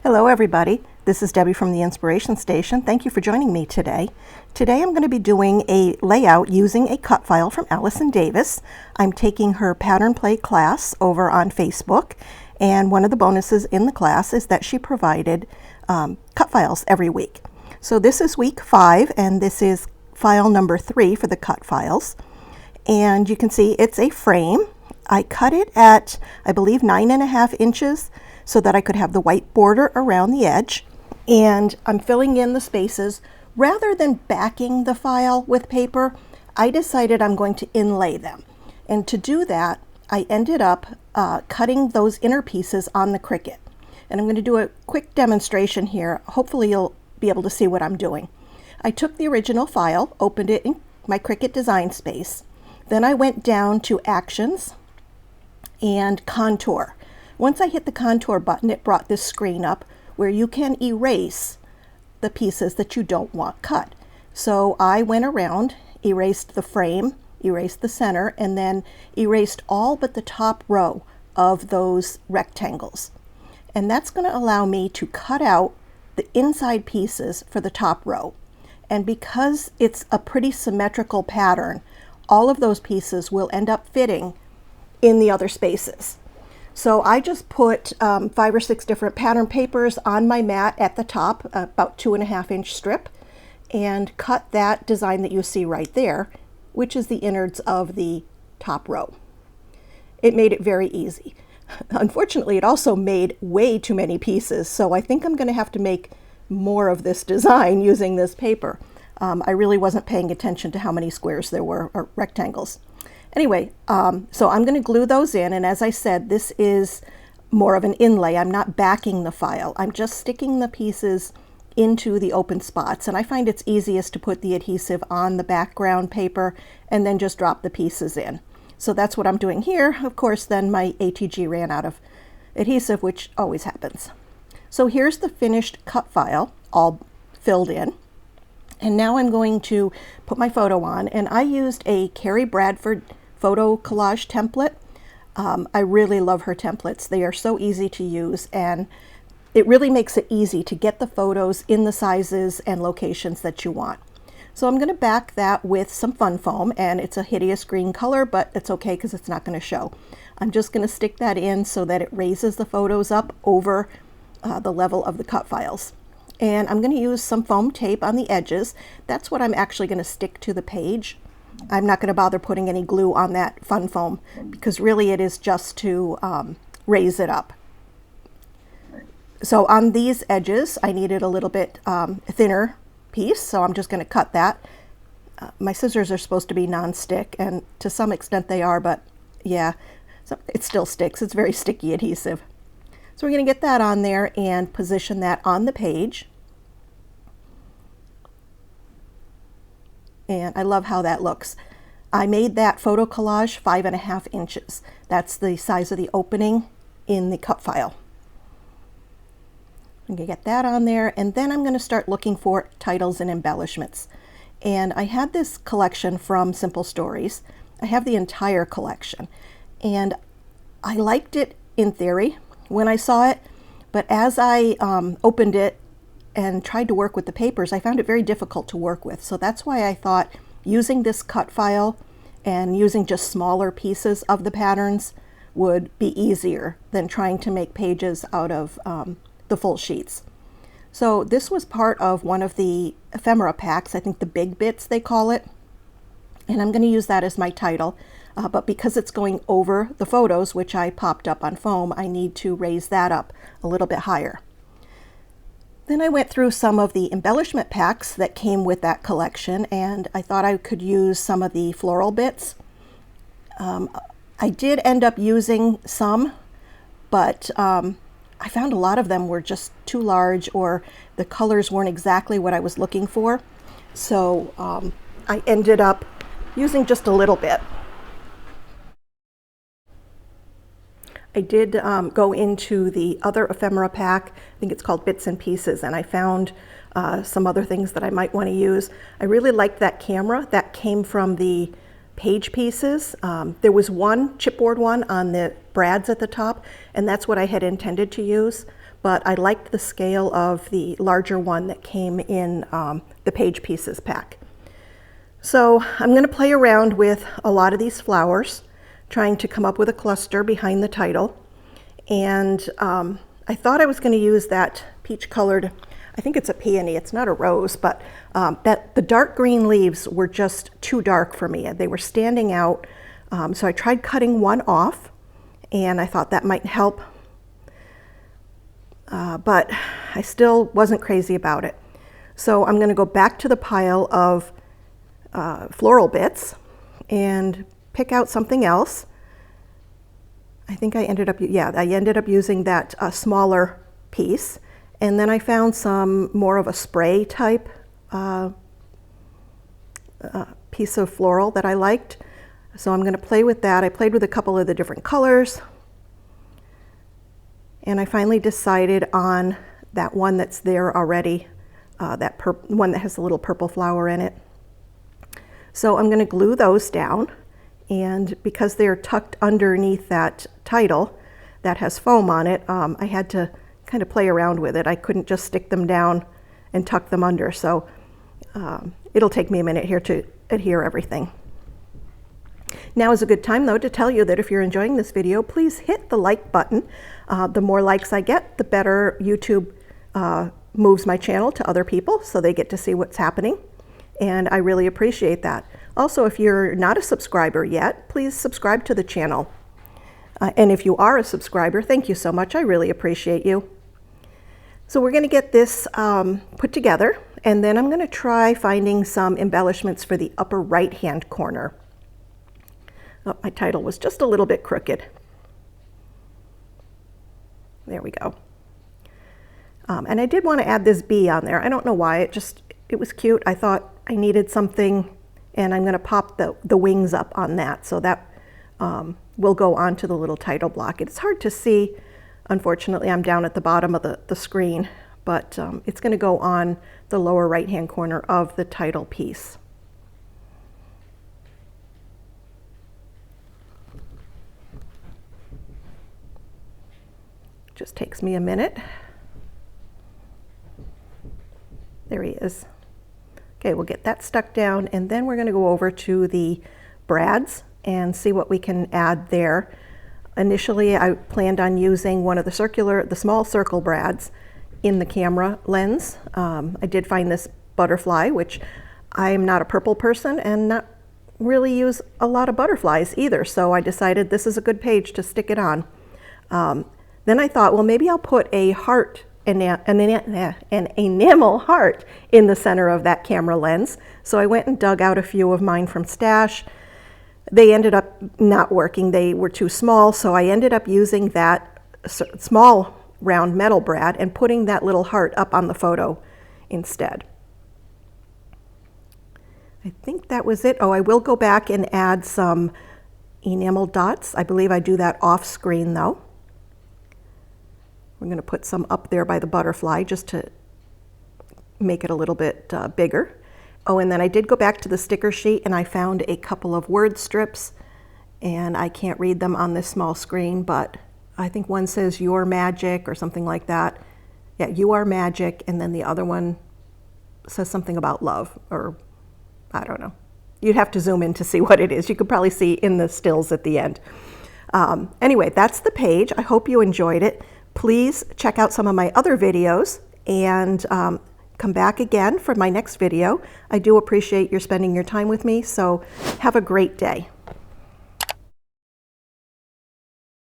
Hello everybody, this is Debbie from the Inspiration Station. Thank you for joining me today. Today I'm going to be doing a layout using a cut file from Allison Davis. I'm taking her pattern play class over on Facebook, and one of the bonuses in the class is that she provided cut files every week. So this is week 5 and this is file number 3 for the cut files. And you can see it's a frame. I cut it at, I believe, 9.5 inches so that I could have the white border around the edge. And I'm filling in the spaces. Rather than backing the file with paper, I decided I'm going to inlay them. And to do that, I ended up cutting those inner pieces on the Cricut. And I'm going to do a quick demonstration here. Hopefully you'll be able to see what I'm doing. I took the original file, opened it in my Cricut design space. Then I went down to Actions and Contour. Once I hit the contour button, it brought this screen up where you can erase the pieces that you don't want cut. So I went around, erased the frame, erased the center, and then erased all but the top row of those rectangles. And that's going to allow me to cut out the inside pieces for the top row. And because it's a pretty symmetrical pattern, all of those pieces will end up fitting in the other spaces. So I just put 5 or 6 different pattern papers on my mat at the top, about 2.5-inch strip, and cut that design that you see right there, which is the innards of the top row. It made it very easy. Unfortunately, it also made way too many pieces, so I think I'm going to have to make more of this design using this paper. I really wasn't paying attention to how many squares there were, or rectangles. Anyway, so I'm going to glue those in, and as I said, this is more of an inlay. I'm not backing the file. I'm just sticking the pieces into the open spots, and I find it's easiest to put the adhesive on the background paper and then just drop the pieces in. So that's what I'm doing here. Of course, then my ATG ran out of adhesive, which always happens. So here's the finished cut file, all filled in. And now I'm going to put my photo on, and I used a Carrie Bradford photo collage template. I really love her templates. They are so easy to use, and it really makes it easy to get the photos in the sizes and locations that you want. So I'm going to back that with some fun foam, and it's a hideous green color, but it's okay because it's not going to show. I'm just going to stick that in so that it raises the photos up over the level of the cut files. And I'm going to use some foam tape on the edges. That's what I'm actually going to stick to the page. I'm not going to bother putting any glue on that fun foam because really it is just to raise it up. So on these edges, I needed a little bit thinner piece, so I'm just going to cut that. My scissors are supposed to be non-stick, and to some extent they are, but yeah, so it still sticks. It's very sticky adhesive. So we're going to get that on there and position that on the page. And I love how that looks. I made that photo collage 5.5 inches. That's the size of the opening in the cut file. I'm going to get that on there, and then I'm going to start looking for titles and embellishments. And I had this collection from Simple Stories. I have the entire collection, and I liked it in theory when I saw it, but as I opened it and tried to work with the papers, I found it very difficult to work with. So that's why I thought using this cut file and using just smaller pieces of the patterns would be easier than trying to make pages out of the full sheets. So this was part of one of the ephemera packs, I think the big bits they call it, and I'm going to use that as my title. But because it's going over the photos, which I popped up on foam, I need to raise that up a little bit higher. Then I went through some of the embellishment packs that came with that collection, and I thought I could use some of the floral bits. I did end up using some, but I found a lot of them were just too large, or the colors weren't exactly what I was looking for. So I ended up using just a little bit. I did go into the other ephemera pack, I think it's called Bits and Pieces, and I found some other things that I might want to use. I really liked that camera that came from the page pieces. There was one chipboard one on the brads at the top, and that's what I had intended to use. but I liked the scale of the larger one that came in the Page Pieces pack. So I'm going to play around with a lot of these flowers, trying to come up with a cluster behind the title. And I thought I was going to use that peach colored, I think it's a peony, it's not a rose, but that the dark green leaves were just too dark for me. They were standing out. So I tried cutting one off, and I thought that might help. But I still wasn't crazy about it. So I'm going to go back to the pile of floral bits and pick out something else. I think I ended up using that smaller piece, and then I found some more of a spray type piece of floral that I liked. So I'm going to play with that. I played with a couple of the different colors, and I finally decided on that one that's there already, that one that has a little purple flower in it. So I'm going to glue those down, and because they're tucked underneath that title that has foam on it, I had to kind of play around with it. I couldn't just stick them down and tuck them under, so it'll take me a minute here to adhere everything. Now is a good time, though, to tell you that if you're enjoying this video, please hit the like button. The more likes I get, the better YouTube moves my channel to other people, so they get to see what's happening, and I really appreciate that. Also, if you're not a subscriber yet, please subscribe to the channel. And if you are a subscriber, thank you so much. I really appreciate you. So we're going to get this put together, and then I'm going to try finding some embellishments for the upper right-hand corner. Oh, my title was just a little bit crooked. There we go. And I did want to add this bee on there. I don't know why, it was cute. I thought I needed something, and I'm going to pop the wings up on that, so that will go onto the little title block. It's hard to see. Unfortunately, I'm down at the bottom of the screen, but it's going to go on the lower right-hand corner of the title piece. Just takes me a minute. There he is. Okay, we'll get that stuck down, and then we're going to go over to the brads and see what we can add there. Initially, I planned on using one of the small circle brads in the camera lens. I did find this butterfly, which I am not a purple person and not really use a lot of butterflies either, so I decided this is a good page to stick it on. Then I thought, well, maybe I'll put a heart, an enamel heart in the center of that camera lens. So I went and dug out a few of mine from Stash. They ended up not working. They were too small, so I ended up using that small round metal brad and putting that little heart up on the photo instead. I think that was it. Oh, I will go back and add some enamel dots. I believe I do that off screen though. We're going to put some up there by the butterfly just to make it a little bit bigger. Oh, and then I did go back to the sticker sheet, and I found a couple of word strips, and I can't read them on this small screen, but I think one says "You're Magic" or something like that. Yeah, "You are magic," and then the other one says something about love, or I don't know. You'd have to zoom in to see what it is. You could probably see in the stills at the end. Anyway, that's the page. I hope you enjoyed it. Please check out some of my other videos, and come back again for my next video. I do appreciate your spending your time with me, so have a great day.